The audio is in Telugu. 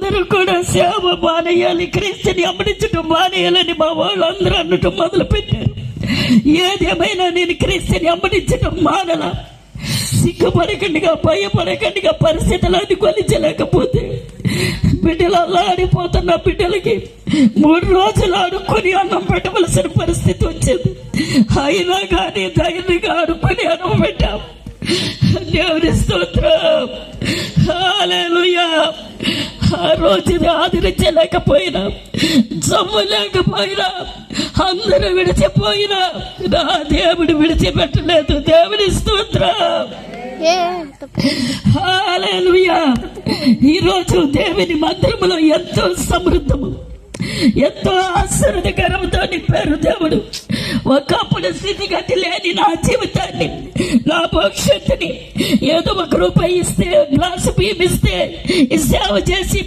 అందరూ కూడా సేవ మానేయాలి, క్రీస్తుని అమ్మడించడం మానేయాలని మా వాళ్ళు అందరూ అనటం మొదలు పెట్టారు. ఏదేమైనా నేను క్రీస్తుని అమ్మడించడం మానలా. సిగ్గుపడకండిగా, భయపడకండిగా, పరిస్థితులు అనుకూలించలేకపోతే బిడ్డలు అల్లాడిపోతున్న బిడ్డలకి 3 రోజులు ఆడుకొని అన్నం పెట్టవలసిన పరిస్థితి వచ్చింది. అయినా కానీ ధైర్యంగా ఆడుకొని అన్నం పెట్టాం. దేవుని స్తోత్రం, హల్లెలూయా. ఆ రోజు ఆదరించలేకపోయినా, జమ్ము లేకపోయినా, అందరూ విడిచిపోయినా నా దేవుడు విడిచిపెట్టలేదు. దేవుని స్తోత్రం, హల్లెలూయా. ఈరోజు దేవుని మందిరములో ఎంతో సమృద్ధము, ఎంతో ఆశీర్వాదకరంతో నింపారు దేవుడు. ఒకప్పుడు స్థితిగతి లేని నా జీవితాన్ని, నా భవిష్యత్తుని ఏదో 1 రూపాయి ఇస్తే, గ్లాసు బియ్యం ఇస్తే ఈ సేవ చేసి